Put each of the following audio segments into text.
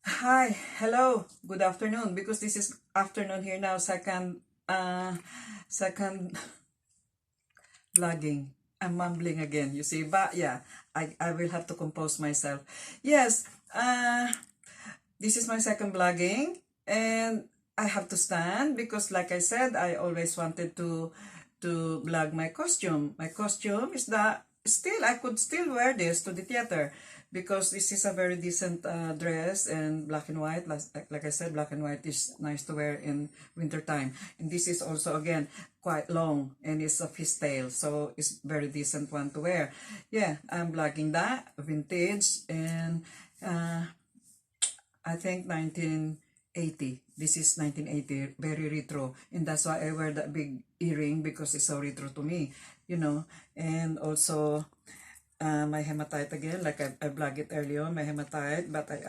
Hi, hello, good afternoon. Because this is afternoon here now, second vlogging. I'm mumbling again, you see. But yeah, I will have to compose myself. Yes, this is my second vlogging, and I have to stand because, like I said, I always wanted to vlog my costume. My costume is that still I could still wear this to the theater because this is a very decent dress and black and white. Like I said, black and white is nice to wear in winter time. And this is also again quite long and it's a fishtail, so it's very decent one to wear. Yeah, I'm vlogging that vintage and. I think 1980. This is 1980, very retro. And that's why I wear that big earring because it's so retro to me. And also my hematite again, like I vlogged it earlier, my hematite, but I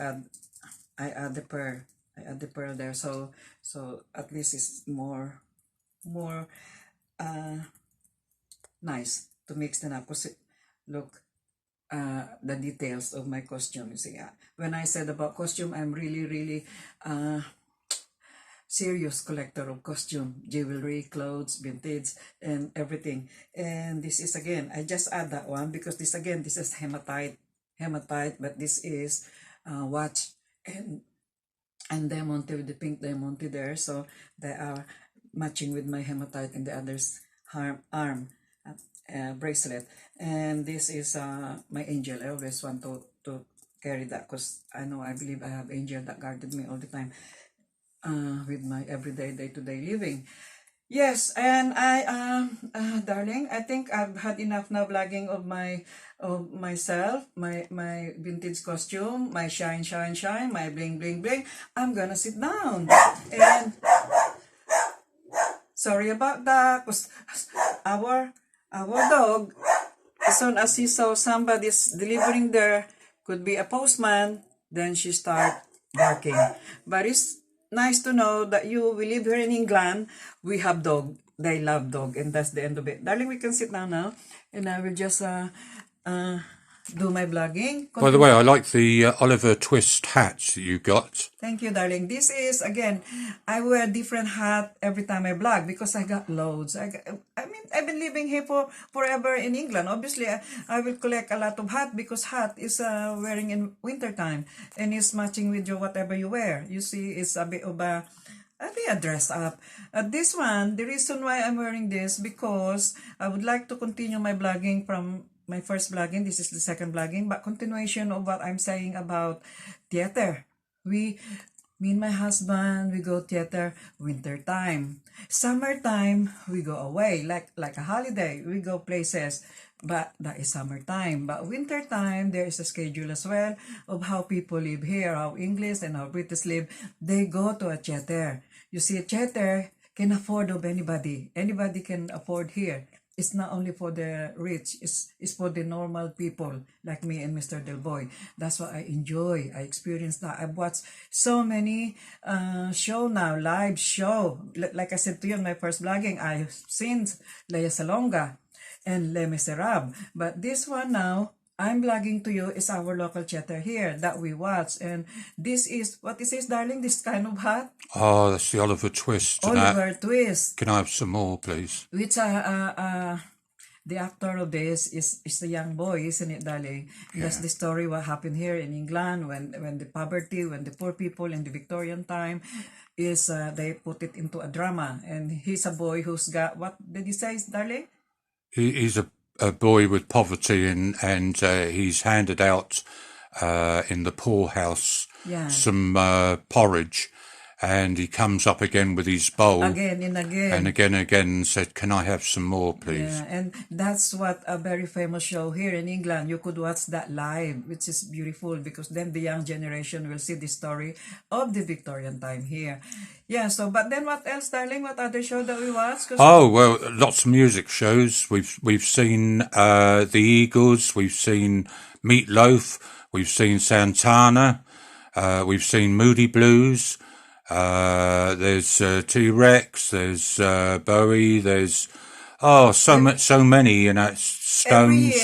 add the pearl. I add the pearl there. So at least it's more nice to mix them up. Because look, the details of my costume. You see, when I said about costume, I'm really serious collector of costume, jewelry, clothes, vintage, and everything. And this is again, I just add that one because this is hematite, but this is watch and diamond with the pink diamond there. So they are matching with my hematite and the other's arm bracelet. And this is my angel. I always want to carry that because I believe I have angel that guarded me all the time with my everyday day-to-day living. Yes, and darling, I think I've had enough now vlogging of myself, my vintage costume, my shine, my bling bling bling. I'm gonna sit down. And sorry about that, cause our dog, as soon as he saw somebody's delivering there, could be a postman, then she start barking. But it's nice to know that we live here in England, we have dog. They love dog, and that's the end of it. Darling, we can sit down now, and I will just uh, do my vlogging. By the way, I like the Oliver Twist hats that you got. Thank you, darling. This is, again, I wear different hat every time I vlog because I got loads. I mean, I've been living here for forever in England. Obviously, I will collect a lot of hat because hat is wearing in winter time and it's matching with your whatever you wear. You see, it's a bit of a dress up. This one, the reason why I'm wearing this because I would like to continue my vlogging from my first vlogging. This is the second vlogging, but continuation of what I'm saying about theater. We, me and my husband, we go theater winter time. Summertime, we go away like a holiday. We go places, but that is summertime. But winter time, there is a schedule as well of how people live here, how English and how British live. They go to a theater. You see, a theater can afford of anybody. Anybody can afford here. It's not only for the rich, it's for the normal people like me and Mr. Del Boy. That's what I enjoy. I experience that. I've watched so many show now, live show. Like I said to you in my first vlogging, I've seen Leia Salonga and Les Miserables. But this one now, I'm vlogging to you is our local theater here that we watch. And this is, what is this, darling? This kind of hat? Oh, that's the Oliver Twist. Oliver Twist. Can I have some more, please? Which the actor of this is the young boy, isn't it, darling? Yeah. That's the story what happened here in England when the poverty, when the poor people in the Victorian time is they put it into a drama. And he's a boy who's got, what did you say, darling? He's a boy with poverty and he's handed out in the poorhouse some porridge. And he comes up again with his bowl. Again and again. And again said, can I have some more, please? Yeah, and that's what a very famous show here in England. You could watch that live, which is beautiful because then the young generation will see the story of the Victorian time here. Yeah, so, but then what else, darling? What other show that we watch? Oh, well, lots of music shows. We've seen the Eagles, we've seen Meatloaf, we've seen Santana, we've seen Moody Blues. There's T-Rex, there's Bowie, there's so many, Stones.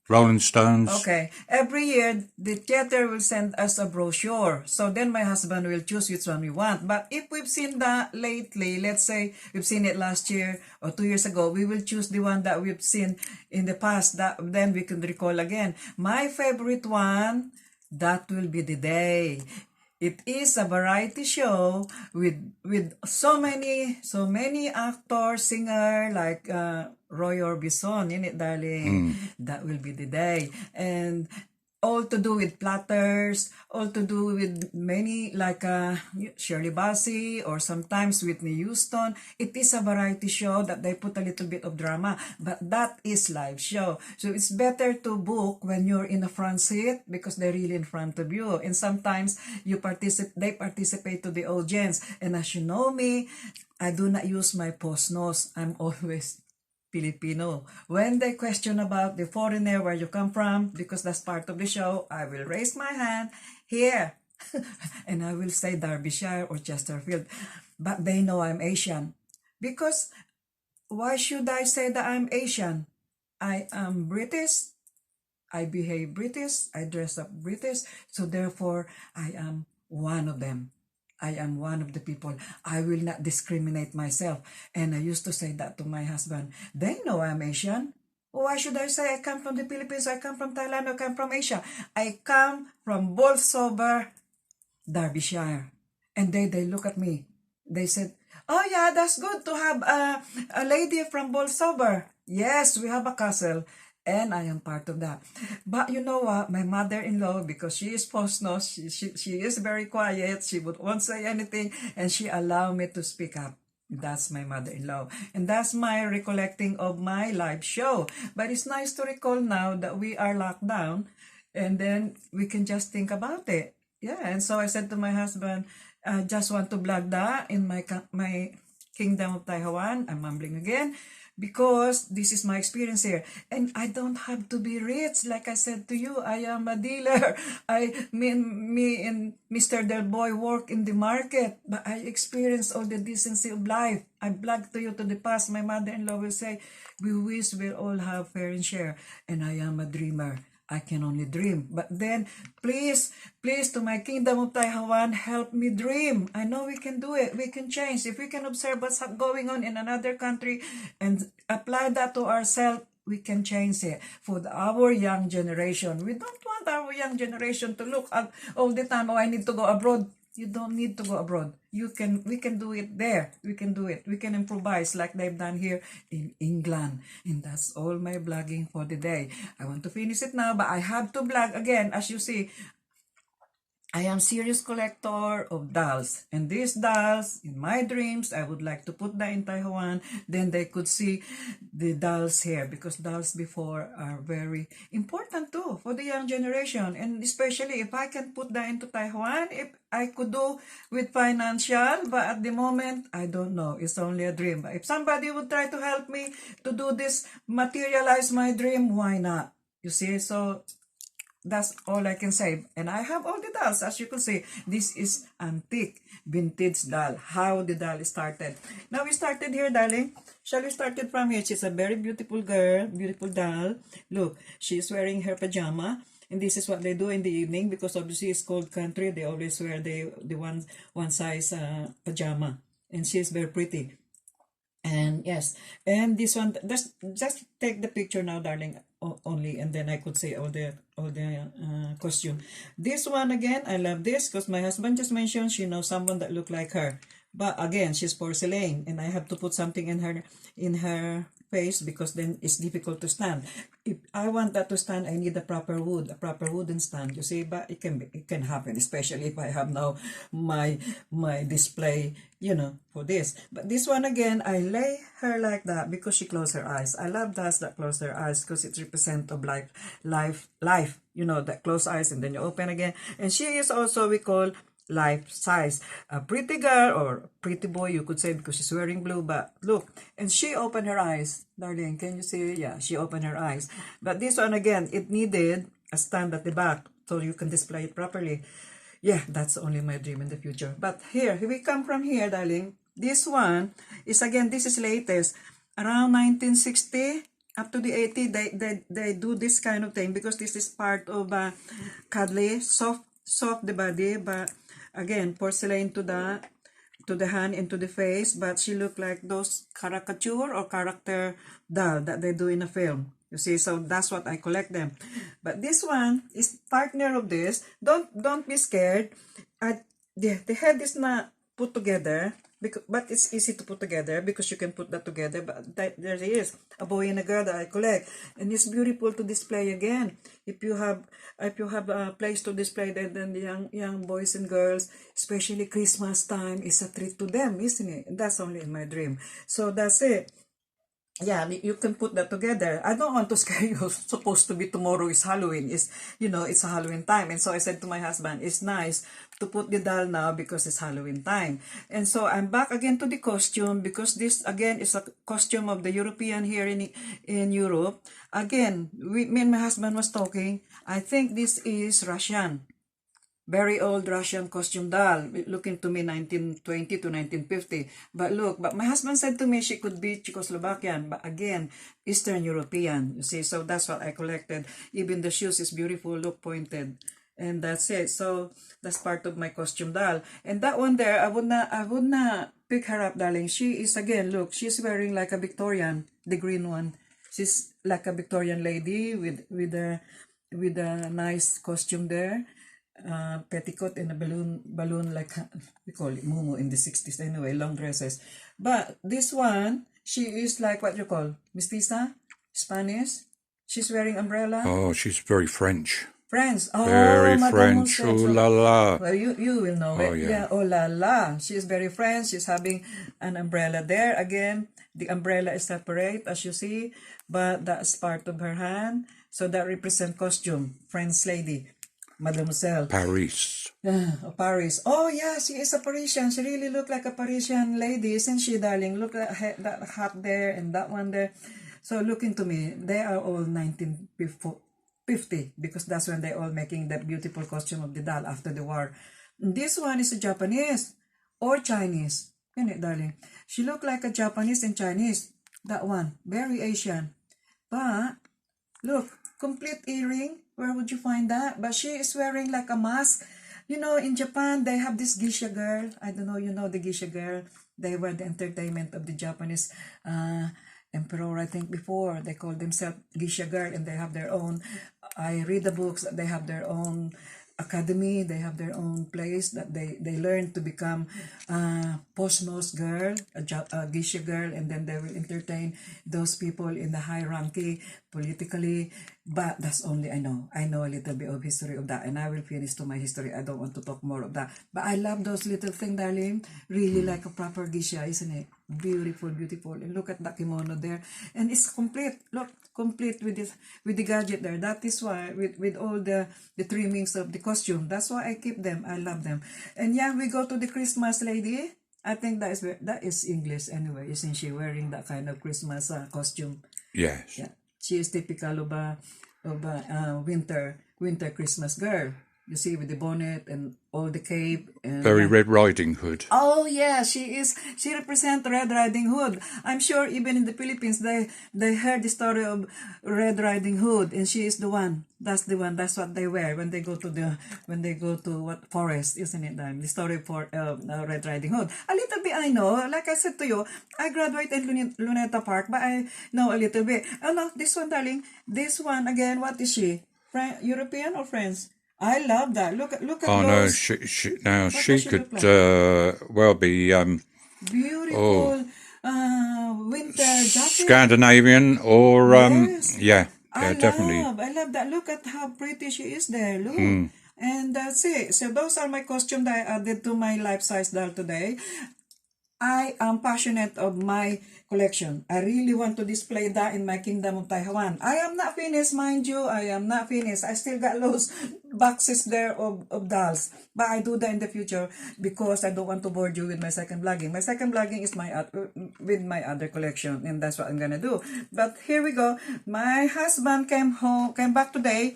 Rolling Stones. Okay. Every year, the theater will send us a brochure. So then my husband will choose which one we want. But if we've seen that lately, let's say we've seen it last year or 2 years ago, we will choose the one that we've seen in the past. That then we can recall again. My favorite one, that will be The Day. It is a variety show with so many actors, singer like Roy Orbison in it, darling. That will be The Day. And all to do with platters, all to do with many like Shirley Bassey or sometimes Whitney Houston. It is a variety show that they put a little bit of drama, but that is live show. So it's better to book when you're in the front seat because they're really in front of you. And sometimes they participate to the audience. And as you know me, I do not use my post nose. I'm always Filipino. When they question about the foreigner, where you come from, because that's part of the show, I will raise my hand here and I will say Derbyshire or Chesterfield. But they know I'm Asian. Because why should I say that I'm Asian? I am British. I behave British. I dress up British. So therefore, I am one of them. I am one of the people. I will not discriminate myself. And I used to say that to my husband. They know I'm Asian. Why should I say I come from the Philippines, I come from Thailand, I come from Asia? I come from Bolsover, Derbyshire. And they look at me. They said, oh yeah, that's good to have a lady from Bolsover. Yes, we have a castle. And I am part of that. But you know what? My mother-in-law, because she is post-nose, she is very quiet. She won't say anything. And she allowed me to speak up. That's my mother-in-law. And that's my recollecting of my live show. But it's nice to recall now that we are locked down. And then we can just think about it. Yeah, and so I said to my husband, I just want to blog that in my kingdom of Taiwan. I'm mumbling again. Because this is my experience here. And I don't have to be rich. Like I said to you, I am a dealer. Me and Mr. Del Boy work in the market. But I experience all the decency of life. I blog to you to the past. My mother-in-law will say, we wish we'll all have fair and share. And I am a dreamer. I can only dream. But then, please, to my kingdom of Taiwan, help me dream. I know we can do it. We can change. If we can observe what's going on in another country and apply that to ourselves, we can change it for our young generation. We don't want our young generation to look at all the time, oh, I need to go abroad. You don't need to go abroad. We can do it there. We can do it. We can improvise like they've done here in England. And that's all my blogging for the day. I want to finish it now, but I have to blog again. As you see, I am serious collector of dolls. And these dolls, in my dreams, I would like to put that in Taiwan. Then they could see the dolls here. Because dolls before are very important too for the young generation. And especially if I can put that into Taiwan, if I could do with financial. But at the moment, I don't know. It's only a dream. But if somebody would try to help me to do this, materialize my dream, why not? You see, so that's all I can say. And I have all the dolls. As you can see, this is antique, vintage doll. How the doll started. Now we started here, darling. Shall we start it from here? She's a very beautiful girl, beautiful doll. Look, she's wearing her pajama. And this is what they do in the evening because obviously it's cold country. They always wear the one size pajama. And she's very pretty. And yes, and this one, just take the picture now, darling, only, and then I could say all the costume. This one again, I love this because my husband just mentioned she knows someone that look like her. But again, she's porcelain, and I have to put something in her face because then it's difficult to stand. If I want that to stand, I need a proper wooden stand. You see, but it can happen, especially if I have now my display, for this. But this one again, I lay her like that because she closed her eyes. I love dolls that close their eyes because it represents of life. That close eyes and then you open again. And she is also, we call life size. A pretty girl or pretty boy, you could say, because she's wearing blue. But look, and she opened her eyes. Darling, can you see? Yeah, she opened her eyes. But this one again, it needed a stand at the back so you can display it properly. Yeah, that's only my dream in the future. But here we come from here, darling. This one is, again, this is latest. Around 1960, up to the 80, they do this kind of thing because this is part of cuddly, soft the body, but again, porcelain to the hand and to the face, but she looked like those caricature or character doll that they do in a film. You see, so that's what I collect them. But this one is partner of this. Don't be scared. The head is not put together, because, but it's easy to put together because you can put that together. But there it is, a boy and a girl that I collect, and it's beautiful to display again. If you have a place to display that, then the young boys and girls, especially Christmas time, is a treat to them, isn't it? That's only in my dream. So that's it. Yeah, you can put that together. I don't want to scare you. Supposed to be tomorrow is Halloween. It's a Halloween time. And so I said to my husband, it's nice to put the doll now because it's Halloween time. And so I'm back again to the costume because this again is a costume of the European here in Europe. Again, me and my husband was talking. I think this is Russian. Very old Russian costume doll, looking to me 1920 to 1950. But look, but my husband said to me she could be Czechoslovakian, but again, Eastern European, you see. So that's what I collected. Even the shoes is beautiful, look pointed. And that's it. So that's part of my costume doll. And that one there, I would not pick her up, darling. She is, again, look, she's wearing like a Victorian, the green one. She's like a Victorian lady with a nice costume there. Petticoat and a balloon like we call it mumu in the 60s anyway, long dresses. But this one, she is like what you call mestiza, Spanish. She's wearing umbrella. Oh, she's very French. French. Oh, Very Madame French. Moselle. Oh la la. Well, you will know it. yeah. Oh la la. She's very French. She's having an umbrella there. Again, the umbrella is separate as you see, but that's part of her hand. So that represents costume. French lady. Mademoiselle. Paris. Paris. Oh, yeah, she is a Parisian. She really looked like a Parisian lady, isn't she, darling? Look at that hat there and that one there. So, looking to me, they are all 1950 because that's when they all making that beautiful costume of the doll after the war. This one is a Japanese or Chinese. Isn't it, darling? She looked like a Japanese and Chinese. That one. Very Asian. But, look, complete earring. Where would you find that? But she is wearing like a mask. You know, in Japan, they have this geisha girl. I don't know, you know the geisha girl. They were the entertainment of the Japanese emperor, I think, before. They called themselves geisha girl and they have their own. I read the books that they have their own academy. They have their own place that they learn to become a post-nose girl, a geisha girl, and then they will entertain those people in the hierarchy politically. But that's only I know. I know a little bit of history of that, and I will finish to my history. I don't want to talk more of that. But I love those little things, darling. Really like a proper geisha, isn't it? Beautiful, beautiful. And look at that kimono there. And it's complete. Look, complete with the gadget there. That is why with all the trimmings of the costume. That's why I keep them. I love them. And yeah, we go to the Christmas lady. I think that is English anyway. Isn't she wearing that kind of Christmas costume? Yes. Yeah, she is typical of a winter Christmas girl. You see, with the bonnet and all the cape and Very Red Riding Hood. oh yeah, she represents Red Riding Hood. I'm sure even in the Philippines they heard the story of Red Riding Hood, and she is the one. That's the one. That's what they wear when they go to what forest, isn't it? The story for Red Riding Hood. A little bit I know. Like I said to you, I graduated in Luneta Park, but I know a little bit. Oh no, this one, darling. This one again. What is she? European or French? I love that. Look at Oh no, those. she What she does she could look like? well be Beautiful winter jacket. Scandinavian or Yes. yeah definitely. I love that. Look at how pretty she is there. Look. And that's it. So those are my costume that I added to my life-size doll today. I am passionate of my collection. I really want to display that in my kingdom of Taiwan. I am not finished, mind you. I am not finished. I still got those boxes there of dolls. But I do that in the future because I don't want to bore you with my second vlogging. My second vlogging is with my other collection, and that's what I'm gonna do. But here we go. My husband came back today.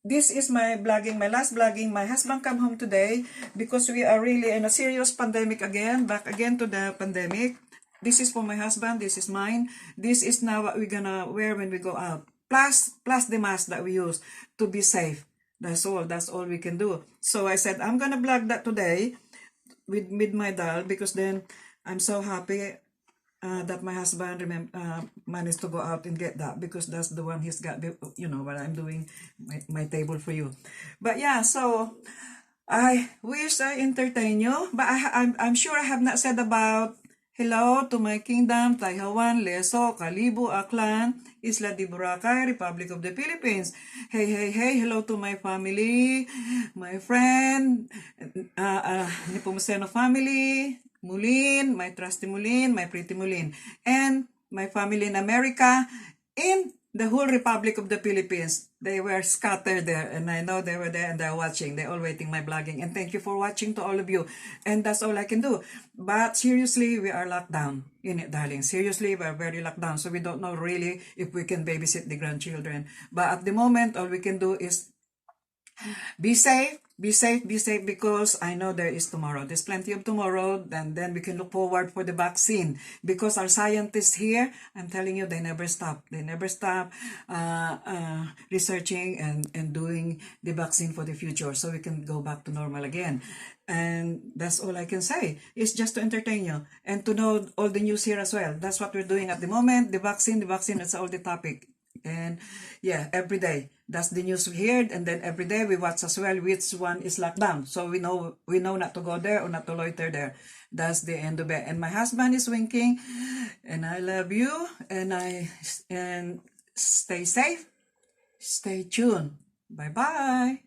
This is my vlogging, my last vlogging. My husband come home today because we are really in a serious pandemic again, back again to the pandemic. This is for my husband. This is mine. This is now what we're gonna wear when we go out. Plus the mask that we use to be safe. That's all. That's all we can do. So I said, I'm gonna vlog that today with my doll, because then I'm so happy that my husband managed to go out and get that, because that's the one he's got, you know, what I'm doing, my table for you. But yeah, so I wish I entertain you, but I'm sure I have not said about hello to my kingdom, Taiwan, Leso, Kalibu, Aklan, Isla de Boracay, Republic of the Philippines. Hey, hey, hey, hello to my family, my friend, Nepomuceno family, Mulin, my trusty Mulin, my pretty Mulin, and my family in America, in the whole Republic of the Philippines. They were scattered there, and I know they were there and they're watching. They're all waiting my blogging. And thank you for watching to all of you. And that's all I can do. But seriously, we are locked down in it, darling. Seriously, we're very locked down. So we don't know really if we can babysit the grandchildren. But at the moment, all we can do is be safe, be safe, be safe, because I know there is tomorrow. There's plenty of tomorrow, and then we can look forward for the vaccine. Because our scientists here, I'm telling you, they never stop. They never stop researching and doing the vaccine for the future, so we can go back to normal again. And that's all I can say. It's just to entertain you and to know all the news here as well. That's what we're doing at the moment. The vaccine, that's all the topic. And yeah, every day that's the news we heard, and then every day we watch as well which one is locked down, so we know not to go there or not to loiter there. That's the end of it. And my husband is winking, and I love you, and stay safe, stay tuned. Bye bye.